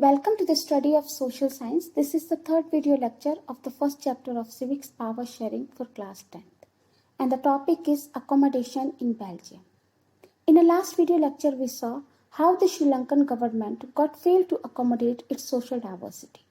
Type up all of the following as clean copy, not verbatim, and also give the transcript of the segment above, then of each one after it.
Welcome to the study of social science. This is the third video lecture of the first chapter of civics power sharing for class 10th. And the topic is accommodation in Belgium. In the last video lecture, we saw how the Sri Lankan government got failed to accommodate its social diversity.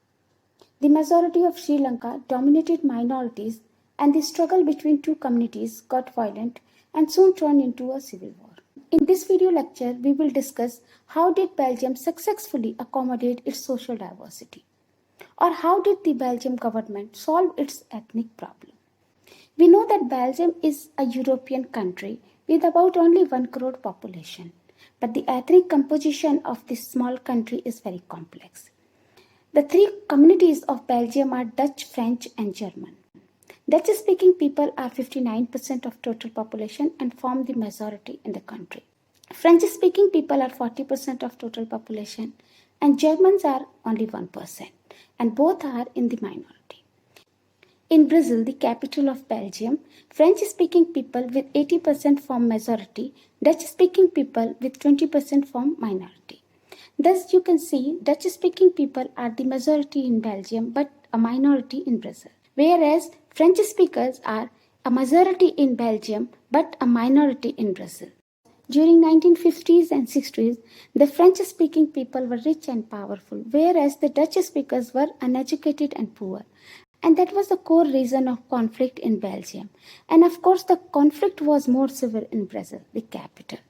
The majority of Sri Lanka dominated minorities, and the struggle between two communities got violent and soon turned into a civil war. In this video lecture, we will discuss how did Belgium successfully accommodate its social diversity, or how did the Belgium government solve its ethnic problem. We know that Belgium is a European country with about only 1 crore population, but the ethnic composition of this small country is very complex. The three communities of Belgium are Dutch, French, and German. Dutch-speaking people are 59% of total population and form the majority in the country. French-speaking people are 40% of total population and Germans are only 1%, and both are in the minority. In Brazil, the capital of Belgium, French-speaking people with 80% form majority, Dutch-speaking people with 20% form minority. Thus, you can see Dutch-speaking people are the majority in Belgium but a minority in Brazil, whereas French speakers are a majority in Belgium but a minority in Brazil. During 1950s and 60s, the French-speaking people were rich and powerful, whereas the Dutch speakers were uneducated and poor. And that was the core reason of conflict in Belgium. And of course, the conflict was more severe in Brazil, the capital.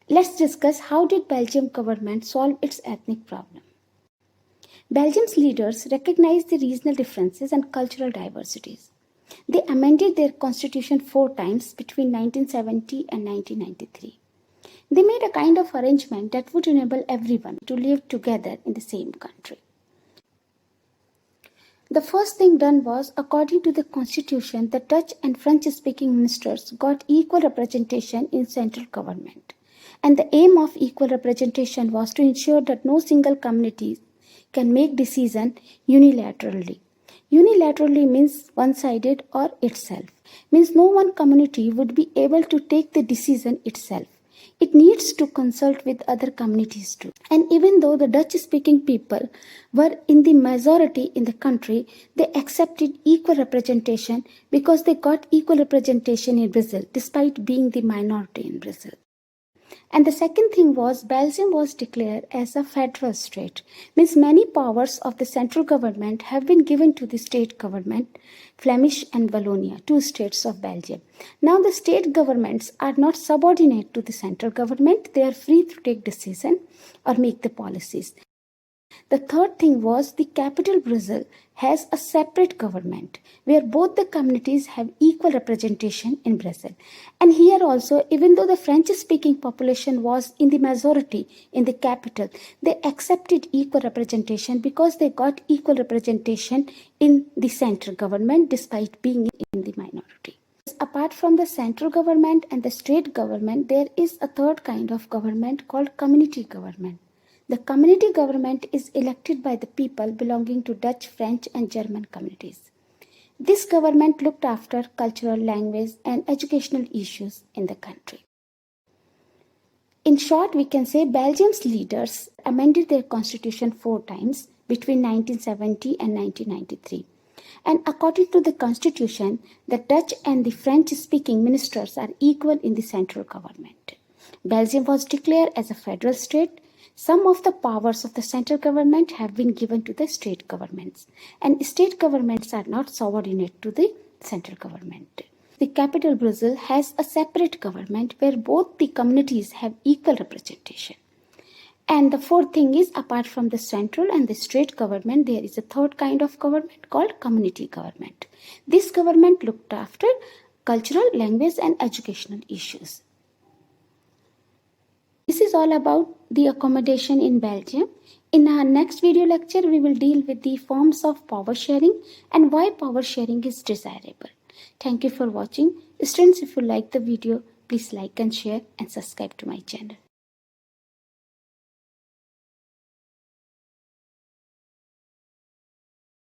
Let's discuss how did Belgium government solve its ethnic problem. Belgium's leaders recognized the regional differences and cultural diversities. They amended their constitution 4 times between 1970 and 1993. They made a kind of arrangement that would enable everyone to live together in the same country. The first thing done was, according to the constitution, the Dutch and French-speaking ministers got equal representation in central government. And the aim of equal representation was to ensure that no single community can make decisions unilaterally. Unilaterally means one-sided or itself. Means no one community would be able to take the decision itself. It needs to consult with other communities too. And even though the Dutch-speaking people were in the majority in the country, they accepted equal representation because they got equal representation in Brazil, despite being the minority in Brazil. And the second thing was, Belgium was declared as a federal state. Means many powers of the central government have been given to the state government, Flemish and Wallonia, 2 states of Belgium. Now the state governments are not subordinate to the central government. They are free to take decisions or make the policies. The third thing was, the capital Brazil has a separate government where both the communities have equal representation in Brazil. And here also, even though the French-speaking population was in the majority in the capital, they accepted equal representation because they got equal representation in the central government despite being in the minority. Apart from the central government and the state government, there is a third kind of government called community government. The community government is elected by the people belonging to Dutch, French, and German communities. This government looked after cultural, language, and educational issues in the country. In short, we can say Belgium's leaders amended their constitution 4 times between 1970 and 1993. And according to the constitution, the Dutch and the French-speaking ministers are equal in the central government. Belgium was declared as a federal state. Some of the powers of the central government have been given to the state governments, and state governments are not subordinate to the central government. The capital Brazil has a separate government where both the communities have equal representation. And the fourth thing is, apart from the central and the state government, there is a third kind of government called community government. This government looked after cultural, language, and educational issues. This is all about the accommodation in Belgium. In our next video lecture, we will deal with the forms of power sharing and why power sharing is desirable. Thank you for watching. Students, if you like the video, please like and share and subscribe to my channel.